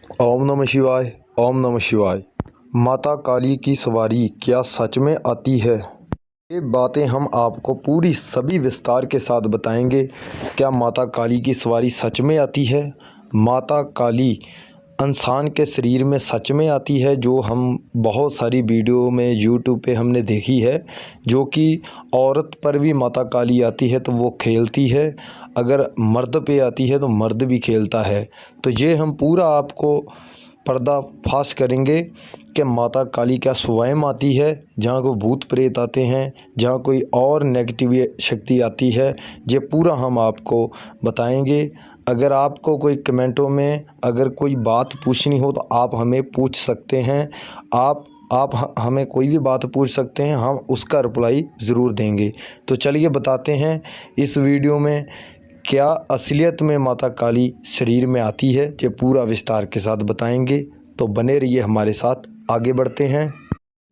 ओम नमः शिवाय। ओम नमः शिवाय। माता काली की सवारी क्या सच में आती है? ये बातें हम आपको पूरी सभी विस्तार के साथ बताएंगे। क्या माता काली की सवारी सच में आती है? माता काली इंसान के शरीर में सच में आती है, जो हम बहुत सारी वीडियो में यूट्यूब पे हमने देखी है, जो कि औरत पर भी माता काली आती है तो वो खेलती है, अगर मर्द पे आती है तो मर्द भी खेलता है। तो ये हम पूरा आपको पर्दाफाश करेंगे कि माता काली क्या स्वयं आती है, जहाँ को भूत प्रेत आते हैं, जहाँ कोई और नेगेटिव शक्ति आती है, ये पूरा हम आपको बताएंगे। अगर आपको कोई कमेंटों में अगर कोई बात पूछनी हो तो आप हमें पूछ सकते हैं। आप हमें कोई भी बात पूछ सकते हैं, हम उसका रिप्लाई ज़रूर देंगे। तो चलिए बताते हैं इस वीडियो में क्या असलियत में माता काली शरीर में आती है, ये पूरा विस्तार के साथ बताएंगे। तो बने रहिए हमारे साथ, आगे बढ़ते हैं।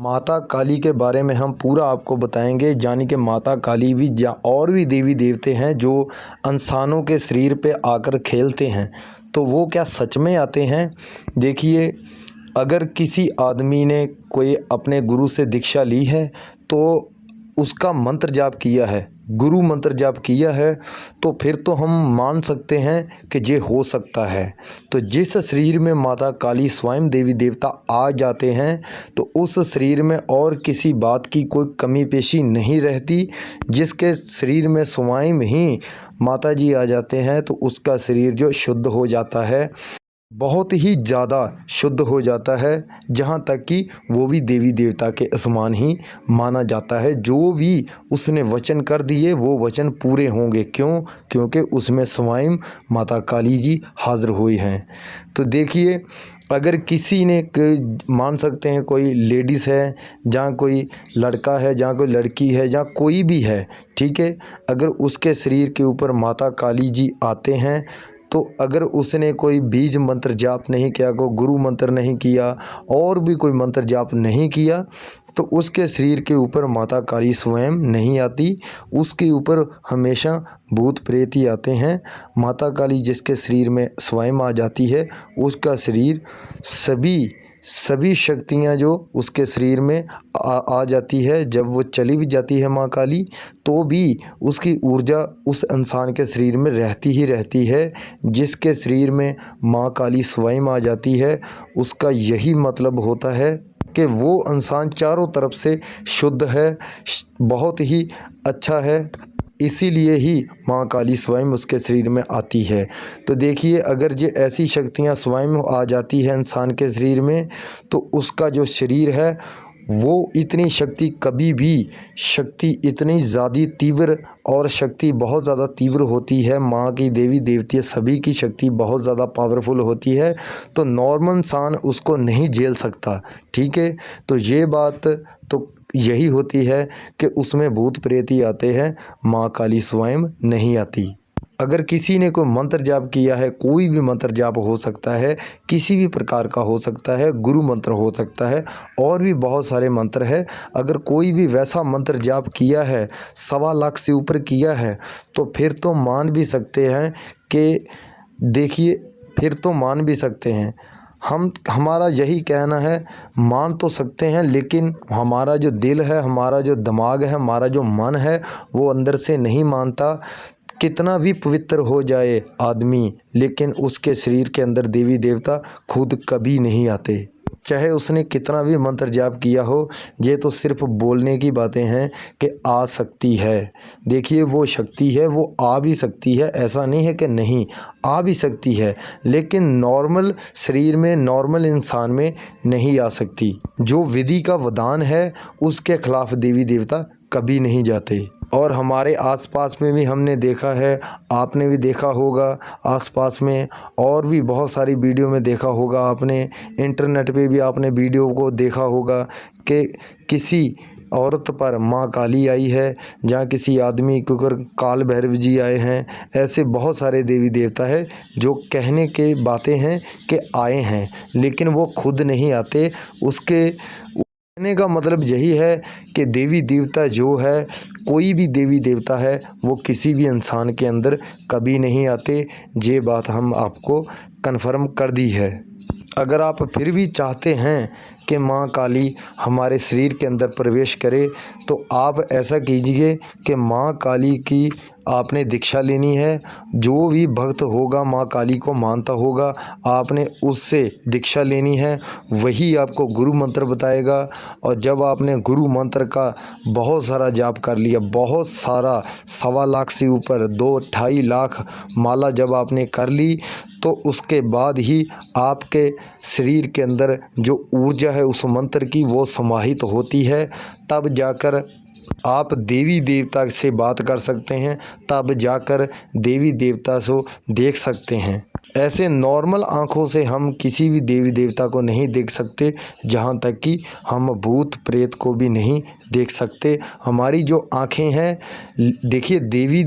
माता काली के बारे में हम पूरा आपको बताएंगे, यानी कि माता काली भी और भी देवी देवते हैं जो इंसानों के शरीर पे आकर खेलते हैं। तो वो क्या सच में आते हैं? देखिए, अगर किसी आदमी ने कोई अपने गुरु से दीक्षा ली है तो उसका मंत्र जाप किया है, गुरु मंत्र जाप किया है, तो फिर तो हम मान सकते हैं कि ये हो सकता है। तो जिस शरीर में माता काली स्वयं देवी देवता आ जाते हैं तो उस शरीर में और किसी बात की कोई कमी पेशी नहीं रहती। जिसके शरीर में स्वयं ही माता जी आ जाते हैं तो उसका शरीर जो शुद्ध हो जाता है, बहुत ही ज़्यादा शुद्ध हो जाता है, जहाँ तक कि वो भी देवी देवता के समान ही माना जाता है। जो भी उसने वचन कर दिए वो वचन पूरे होंगे। क्यों? क्योंकि उसमें स्वयं माता काली जी हाज़िर हुई हैं। तो देखिए, अगर किसी ने मान सकते हैं कोई लेडीज़ है, जहाँ कोई लड़का है, जहाँ कोई लड़की है, जहाँ कोई भी है, ठीक है, अगर उसके शरीर के ऊपर माता काली जी आते हैं तो अगर उसने कोई बीज मंत्र जाप नहीं किया, कोई गुरु मंत्र नहीं किया और भी कोई मंत्र जाप नहीं किया, तो उसके शरीर के ऊपर माता काली स्वयं नहीं आती। उसके ऊपर हमेशा भूत प्रेत ही आते हैं। माता काली जिसके शरीर में स्वयं आ जाती है उसका शरीर सभी शक्तियाँ जो उसके शरीर में आ जाती है। जब वो चली भी जाती है माँ काली तो भी उसकी ऊर्जा उस इंसान के शरीर में रहती ही रहती है। जिसके शरीर में माँ काली स्वयं आ जाती है उसका यही मतलब होता है कि वो इंसान चारों तरफ से शुद्ध है, बहुत ही अच्छा है। इसीलिए ही माँ काली स्वयं उसके शरीर में आती है। तो देखिए, अगर ये ऐसी शक्तियाँ स्वयं आ जाती है इंसान के शरीर में तो उसका जो शरीर है वो इतनी शक्ति कभी भी शक्ति इतनी ज़्यादा तीव्र और शक्ति बहुत ज़्यादा तीव्र होती है। माँ की देवी देवती सभी की शक्ति बहुत ज़्यादा पावरफुल होती है, तो नॉर्मल इंसान उसको नहीं झेल सकता। ठीक है, तो ये बात तो यही होती है कि उसमें भूत प्रेत ही आते हैं, माँ काली स्वयं नहीं आती। अगर किसी ने कोई मंत्र जाप किया है, कोई भी मंत्र जाप हो सकता है, किसी भी प्रकार का हो सकता है, गुरु मंत्र हो सकता है, और भी बहुत सारे मंत्र है। अगर कोई भी वैसा मंत्र जाप किया है, 1.25 लाख से ऊपर किया है, तो फिर तो मान भी सकते हैं कि देखिए, फिर तो मान भी सकते हैं। हमारा यही कहना है, मान तो सकते हैं लेकिन हमारा जो दिल है, हमारा जो दिमाग है, हमारा जो मन है वो अंदर से नहीं मानता। कितना भी पवित्र हो जाए आदमी, लेकिन उसके शरीर के अंदर देवी देवता खुद कभी नहीं आते, चाहे उसने कितना भी मंत्र जाप किया हो। ये तो सिर्फ बोलने की बातें हैं कि आ सकती है। देखिए, वो शक्ति है, वो आ भी सकती है, ऐसा नहीं है कि नहीं, आ भी सकती है, लेकिन नॉर्मल शरीर में, नॉर्मल इंसान में नहीं आ सकती। जो विधि का विधान है उसके खिलाफ देवी देवता कभी नहीं जाते। और हमारे आसपास में भी हमने देखा है, आपने भी देखा होगा आसपास में, और भी बहुत सारी वीडियो में देखा होगा आपने, इंटरनेट पे भी आपने वीडियो को देखा होगा कि किसी औरत पर माँ काली आई है, जहाँ किसी आदमी के ऊपर काल भैरव जी आए हैं। ऐसे बहुत सारे देवी देवता है जो कहने के बातें हैं कि आए हैं, लेकिन वो खुद नहीं आते। उसके कहने का मतलब यही है कि देवी देवता जो है, कोई भी देवी देवता है, वो किसी भी इंसान के अंदर कभी नहीं आते। ये बात हम आपको कन्फर्म कर दी है। अगर आप फिर भी चाहते हैं कि माँ काली हमारे शरीर के अंदर प्रवेश करे तो आप ऐसा कीजिए कि माँ काली की आपने दीक्षा लेनी है। जो भी भक्त होगा माँ काली को मानता होगा आपने उससे दीक्षा लेनी है, वही आपको गुरु मंत्र बताएगा। और जब आपने गुरु मंत्र का बहुत सारा जाप कर लिया, बहुत सारा 1.25 लाख से ऊपर 2-2.5 लाख माला जब आपने कर ली, तो उसके बाद ही आपके शरीर के अंदर जो ऊर्जा है उस मंत्र की वो समाहित होती है। तब जाकर आप देवी देवता से बात कर सकते हैं, तब जाकर देवी देवता को देख सकते हैं। ऐसे नॉर्मल आँखों से हम किसी भी देवी देवता को नहीं देख सकते, जहाँ तक कि हम भूत प्रेत को भी नहीं देख सकते। हमारी जो आँखें हैं, देखिए देवी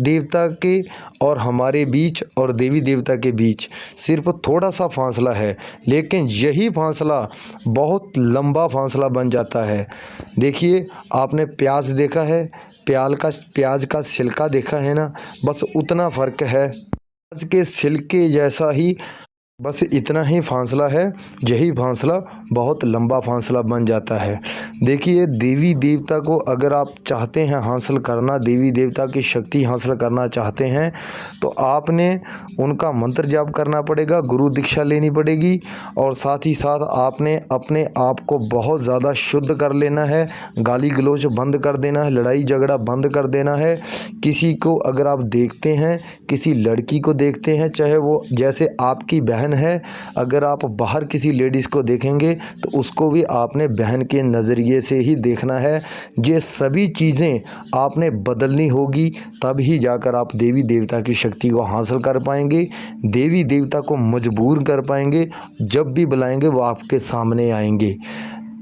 देवता के और हमारे बीच और देवी देवता के बीच सिर्फ थोड़ा सा फासला है, लेकिन यही फासला बहुत लंबा फासला बन जाता है। देखिए आपने प्याज देखा है, प्याज का छिलका देखा है ना, बस उतना फ़र्क है। प्याज के छिलके जैसा ही बस इतना ही फासला है, यही फासला बहुत लंबा फासला बन जाता है। देखिए देवी देवता को अगर आप चाहते हैं हासिल करना, देवी देवता की शक्ति हासिल करना चाहते हैं, तो आपने उनका मंत्र जाप करना पड़ेगा, गुरु दीक्षा लेनी पड़ेगी, और साथ ही साथ आपने अपने आप को बहुत ज़्यादा शुद्ध कर लेना है। गाली गलौज बंद कर देना है, लड़ाई झगड़ा बंद कर देना है। किसी को अगर आप देखते हैं, किसी लड़की को देखते हैं, चाहे वो जैसे आपकी बहन है, अगर आप बाहर किसी लेडीज़ को देखेंगे तो उसको भी आपने बहन के नज़रिए से ही देखना है। ये सभी चीज़ें आपने बदलनी होगी, तब ही जाकर आप देवी देवता की शक्ति को हासिल कर पाएंगे, देवी देवता को मजबूर कर पाएंगे। जब भी बुलाएंगे वो आपके सामने आएंगे।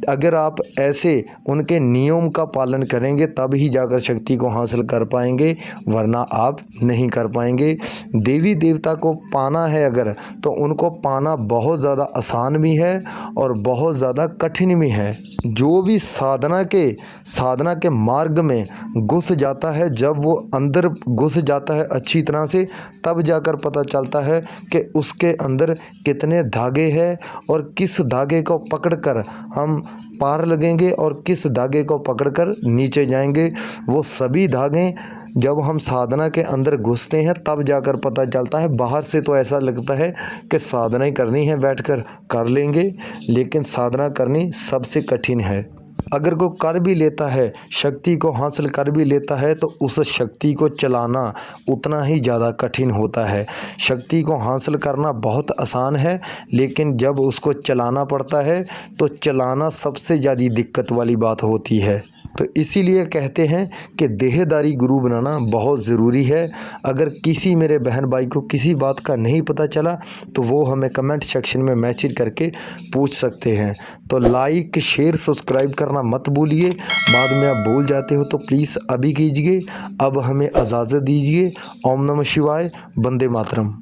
अगर आप ऐसे उनके नियम का पालन करेंगे तब ही जाकर शक्ति को हासिल कर पाएंगे, वरना आप नहीं कर पाएंगे। देवी देवता को पाना है अगर, तो उनको पाना बहुत ज़्यादा आसान भी है और बहुत ज़्यादा कठिन भी है। जो भी साधना के मार्ग में घुस जाता है, जब वो अंदर घुस जाता है अच्छी तरह से, तब जाकर पता चलता है कि उसके अंदर कितने धागे हैं और किस धागे को पकड़कर हम पार लगेंगे और किस धागे को पकड़कर नीचे जाएंगे। वो सभी धागे जब हम साधना के अंदर घुसते हैं तब जाकर पता चलता है। बाहर से तो ऐसा लगता है कि साधना ही करनी है, बैठकर कर लेंगे, लेकिन साधना करनी सबसे कठिन है। अगर कोई कर भी लेता है, शक्ति को हासिल कर भी लेता है, तो उस शक्ति को चलाना उतना ही ज़्यादा कठिन होता है। शक्ति को हासिल करना बहुत आसान है, लेकिन जब उसको चलाना पड़ता है तो चलाना सबसे ज़्यादा दिक्कत वाली बात होती है। तो इसीलिए कहते हैं कि देहदारी गुरु बनाना बहुत ज़रूरी है। अगर किसी मेरे बहन भाई को किसी बात का नहीं पता चला तो वो हमें कमेंट सेक्शन में मैसेज करके पूछ सकते हैं। तो लाइक शेयर सब्सक्राइब करना मत भूलिए, बाद में आप भूल जाते हो तो प्लीज़ अभी कीजिए। अब हमें इजाज़त दीजिए। ओम नमः शिवाय, वंदे मातरम।